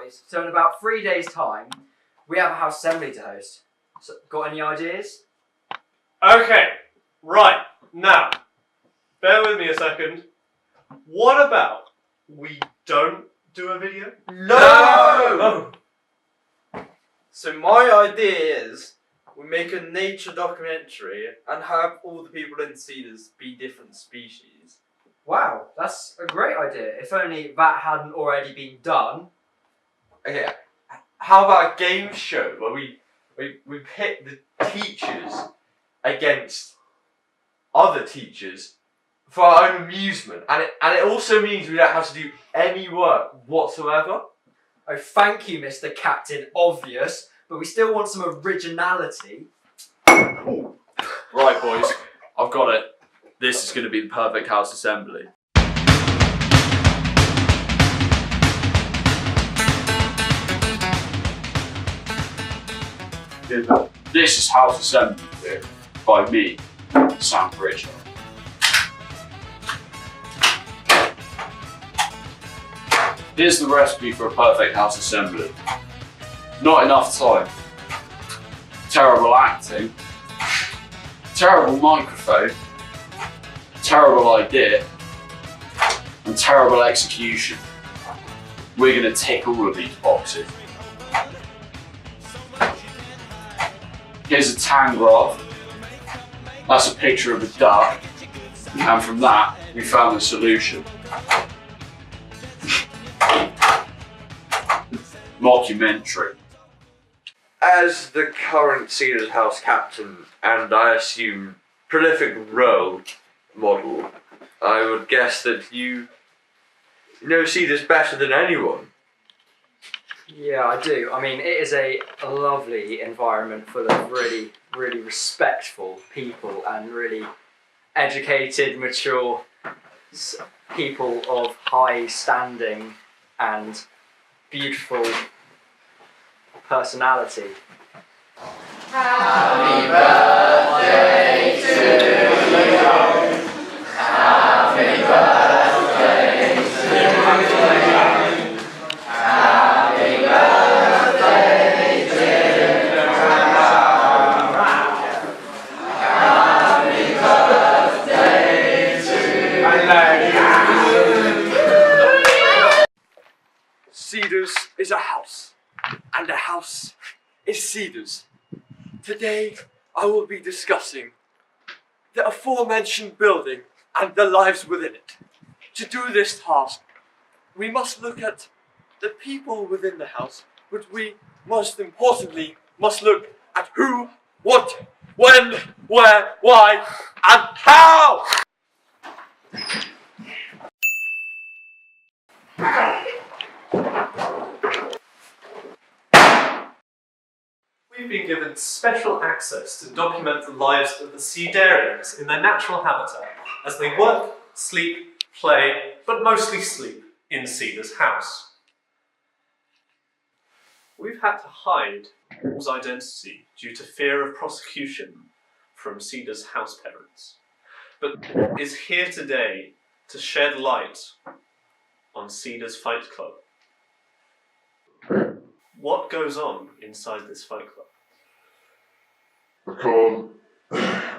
boys. So in about 3 days' time, we have a house assembly to host. So, got any ideas? Okay, right, now, bear with me a second. What about we don't do a video? No! So my idea is we make a nature documentary and have all the people in Cedars be different species. Wow, that's a great idea. If only that hadn't already been done. Okay, how about a game show where we pit the teachers against other teachers for our own amusement, and it also means we don't have to do any work whatsoever. Oh, thank you, Mr. Captain Obvious, but we still want some originality. Right, boys, I've got it. This is going to be the perfect house assembly. This is house assembly by me, Sam Pritchard. Here's the recipe for a perfect house assembly. Not enough time. Terrible acting. Terrible microphone. Terrible idea. And terrible execution. We're going to tick all of these boxes. Here's a tan graph. That's a picture of a duck. And from that, we found the solution. Mockumentary. As the current Cedars House captain and I assume prolific role model, I would guess that you know Cedars better than anyone. Yeah, I do. I mean, it is a lovely environment full of really, really respectful people and really educated, mature people of high standing and beautiful personality. Happy birthday to you. Happy birthday to you. Happy birthday, dear Grandma. Happy birthday to you. Cedars is a house, and a house is Cedars. Today, I will be discussing the aforementioned building and the lives within it. To do this task, we must look at the people within the house, but we, most importantly, must look at who, what, when, where, why, and how! We've been given special access to document the lives of the Cedarians in their natural habitat as they work, sleep, play, but mostly sleep in Cedars House. We've had to hide Paul's identity due to fear of prosecution from Cedars house parents, but is here today to shed light on Cedars Fight Club. What goes on inside this fight club? I can't.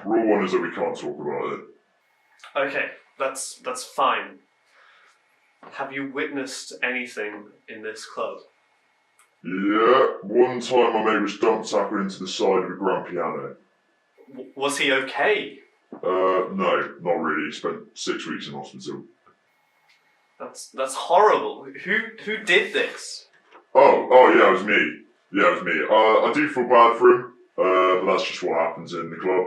Rule one is that we can't talk about it. Okay, that's fine. Have you witnessed anything in this club? Yeah, one time my mate was dump tackle into the side of a grand piano. Was he okay? No, not really. He spent 6 weeks in hospital. That's horrible. Who did this? Oh yeah, it was me. Yeah, it was me. I do feel bad for him, but that's just what happens in the club.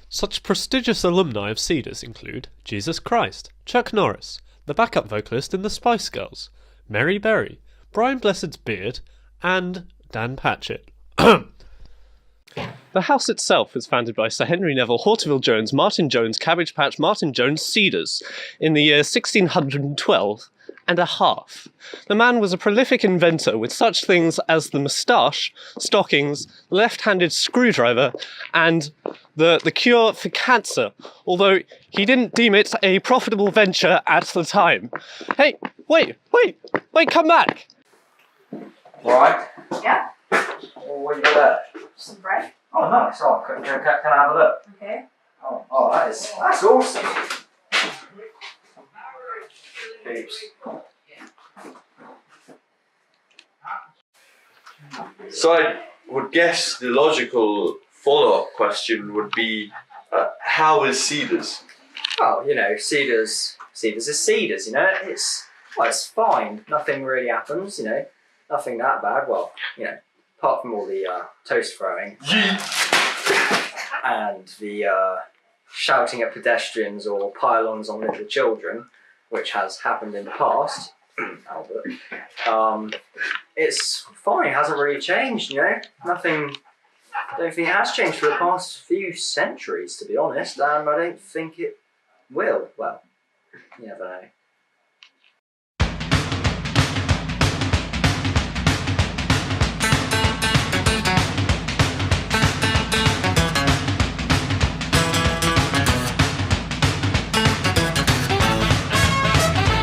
Such prestigious alumni of Cedars include Jesus Christ, Chuck Norris, the backup vocalist in the Spice Girls, Mary Berry, Brian Blessed's Beard, and Dan Patchett. The house itself was founded by Sir Henry Neville Horteville Jones, Martin Jones, Cabbage Patch, Martin Jones, Cedars in the year 1612 and a half. The man was a prolific inventor with such things as the moustache, stockings, left-handed screwdriver, and the cure for cancer, although he didn't deem it a profitable venture at the time. Hey, wait, come back! Right. Yeah, Well, what you got there? some bread. Oh, nice. Oh, can I have a look? Okay. Oh, that's awesome. Oops. So I would guess the logical follow-up question would be, how is Cedars? Well, you know, Cedars is Cedars, you know, it's fine. Nothing really happens, you know, nothing that bad. Well, you know, apart from all the toast throwing and the shouting at pedestrians or pylons on little children, which has happened in the past, Albert. It's fine, it hasn't really changed, you know, nothing. I don't think it has changed for the past few centuries, to be honest, and I don't think it will. Well, you never know.